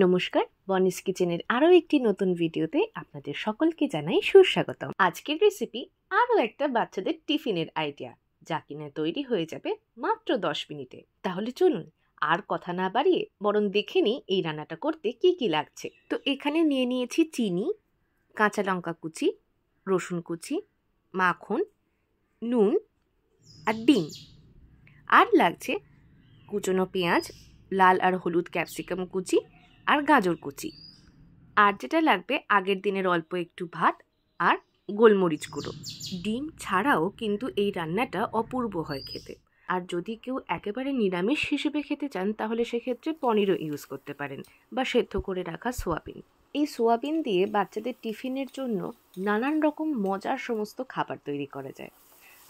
নমস্কার, বনিস কিচেনের আরও একটি নতুন ভিডিওতে আপনাদের সকলকে জানাই সুস্বাগতম। আজকের রেসিপি আরও একটা বাচ্চাদের টিফিনের আইডিয়া, যা কিনা তৈরি হয়ে যাবে মাত্র 10 মিনিটে। তাহলে চলুন আর কথা না বাড়িয়ে বরং দেখে নিই এই রান্নাটা করতে কি কি লাগছে। তো এখানে নিয়ে নিয়েছি চিনি, কাঁচা লঙ্কা কুচি, রসুন কুচি, মাখন, নুন আর ডিম। আর লাগছে কুচনো পেঁয়াজ, লাল আর হলুদ ক্যাপসিকাম কুচি আর গাজর কুচি। আর যেটা লাগবে আগের দিনের অল্প একটু ভাত আর গোলমরিচ গুঁড়ো। ডিম ছাড়াও কিন্তু এই রান্নাটা অপূর্ব হয় খেতে। আর যদি কেউ একেবারে নিরামিষ হিসেবে খেতে চান তাহলে সেক্ষেত্রে পনিরও ইউজ করতে পারেন, বা সেদ্ধ করে রাখা সোয়াবিন। এই সোয়াবিন দিয়ে বাচ্চাদের টিফিনের জন্য নানান রকম মজার সমস্ত খাবার তৈরি করা যায়।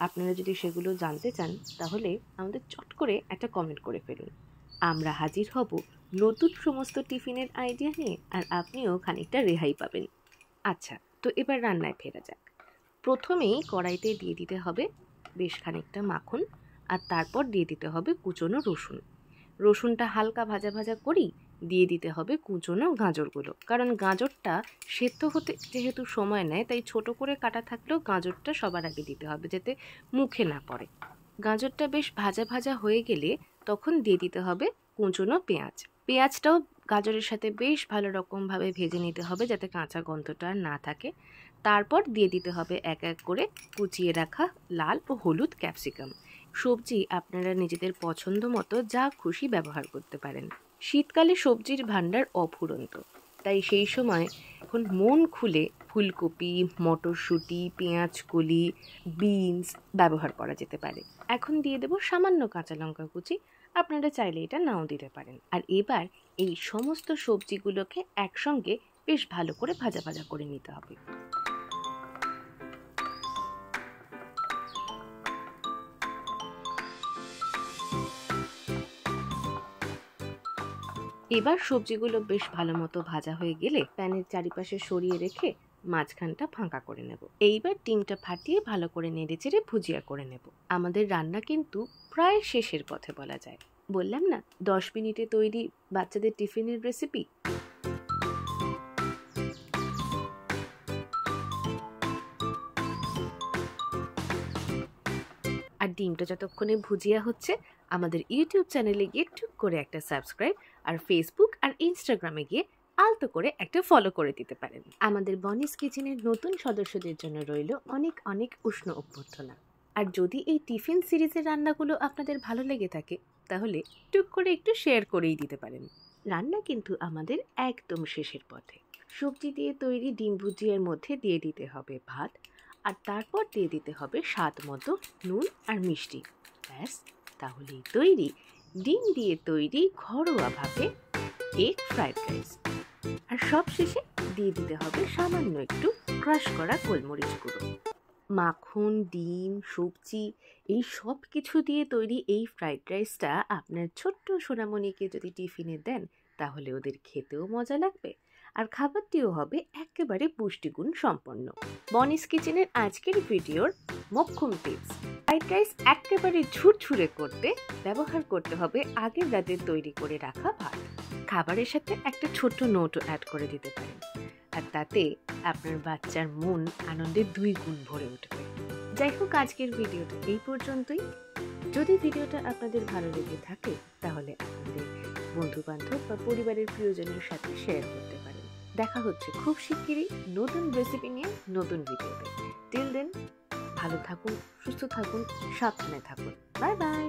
আপনারা যদি সেগুলো জানতে চান তাহলে আমাদের চট করে একটা কমেন্ট করে ফেলুন। আমরা হাজির হব নতুন সমস্ত টিফিনের আইডিয়া নিয়ে, আর আপনিও খানিকটা রেহাই পাবেন। আচ্ছা, তো এবার রান্নায় ফেরা যাক। প্রথমেই কড়াইতে দিয়ে দিতে হবে বেশ খানিকটা মাখন, আর তারপর দিয়ে দিতে হবে কুচনো রসুন। রসুনটা হালকা ভাজা ভাজা করেই দিয়ে দিতে হবে কুচনো গাজরগুলো, কারণ গাজরটা সেদ্ধ হতে যেহেতু সময় নেয়, তাই ছোট করে কাটা থাকলেও গাজরটা সবার আগে দিতে হবে যাতে মুখে না পড়ে। গাজরটা বেশ ভাজা ভাজা হয়ে গেলে তখন দিয়ে দিতে হবে কুচনো পেঁয়াজ। পেঁয়াজটাও গাজরের সাথে বেশ ভালো রকমভাবে ভেজে নিতে হবে যাতে কাঁচা গন্ধটা আর না থাকে। তারপর দিয়ে দিতে হবে এক এক করে কুচিয়ে রাখা লাল ও হলুদ ক্যাপসিকাম। সবজি আপনারা নিজেদের পছন্দ মতো যা খুশি ব্যবহার করতে পারেন। শীতকালে সবজির ভাণ্ডার অফুরন্ত, তাই সেই সময় এখন মন খুলে ফুলকপি, মটরশুঁটি, পেঁয়াজকলি, বিনস ব্যবহার করা যেতে পারে। এখন দিয়ে দেব সামান্য কাঁচা লঙ্কা কুচি, আপনারা চাইলে এটা নাও দিতে পারেন। আর এবার এই সমস্ত সবজিগুলোকে একসঙ্গে বেশ ভালো করে ভাজা ভাজা করে নিতে হবে। এবার সবজিগুলো বেশ ভালো মতো ভাজা হয়ে গেলে প্যানের চারিপাশে সরিয়ে রেখে মাঝখানটা ফাঁকা করে নেব। এইবার ডিমটা ফাটিয়ে ভালো করে নেড়েচেড়ে ভুজিয়া করে নেব। আমাদের রান্না কিন্তু প্রায় শেষের পথে বলা যায়। বললাম না 10 মিনিটে তৈরি বাচ্চাদের টিফিনের রেসিপি। আর ডিমটা যতক্ষণে ভুজিয়া হচ্ছে আমাদের ইউটিউব চ্যানেলে গিয়ে টুক করে একটা সাবস্ক্রাইব, আর ফেসবুক আর ইনস্টাগ্রামে গিয়ে আলতো করে একটা ফলো করে দিতে পারেন। আমাদের বনিস কিচেনের নতুন সদস্যদের জন্য রইল অনেক অনেক উষ্ণ অভ্যর্থনা। আর যদি এই টিফিন সিরিজের রান্নাগুলো আপনাদের ভালো লেগে থাকে তাহলে টুক করে একটু শেয়ার করেই দিতে পারেন। রান্না কিন্তু আমাদের একদম শেষের পথে। সবজি দিয়ে তৈরি ডিম ভুজিয়ার মধ্যে দিয়ে দিতে হবে ভাত, আর তারপর দিয়ে দিতে হবে স্বাদ মতো নুন আর মিষ্টি। ব্যাস, তাহলেই তৈরি ডিম দিয়ে তৈরি ঘরোয়াভাবে এগ ফ্রাইড রাইস। আর সব শেষে দিয়ে দিতে হবে সামান্য একটু ক্রাশ করা গোলমরিচ গুঁড়ো। মাখন, ডিম, সবজি এই সব কিছু দিয়ে তৈরি এই ফ্রাইড রাইসটা আপনার ছোট্ট সোনামণিকে যদি টিফিনে দেন তাহলে ওদের খেতেও মজা লাগবে, আর খাবারটিও হবে একেবারে পুষ্টিগুণ সম্পন্ন। বনিস কিচেনের আজকের ভিডিওর মোক্ষম টিপস: ফ্রাইড রাইস একেবারে ঝুরঝুরে করতে ব্যবহার করতে হবে আগের রাতে তৈরি করে রাখা ভাত। খাবারের সাথে একটা ছোট্ট নোটও অ্যাড করে দিতে পারেন, আর তাতে আপনার বাচ্চার মন আনন্দে 2 গুণ ভরে উঠবে। যাই হোক, আজকের ভিডিওটা এই পর্যন্তই। যদি ভিডিওটা আপনাদের ভালো লেগে থাকে তাহলে আপনাদের বন্ধু বান্ধব বা পরিবারের প্রিয়জনের সাথে শেয়ার করতে পারেন। দেখা হচ্ছে খুব শিগগিরই নতুন রেসিপি নিয়ে নতুন ভিডিওতে। টিল দেন ভালো থাকুন, সুস্থ থাকুন, সাবধানে থাকুন। Bye bye.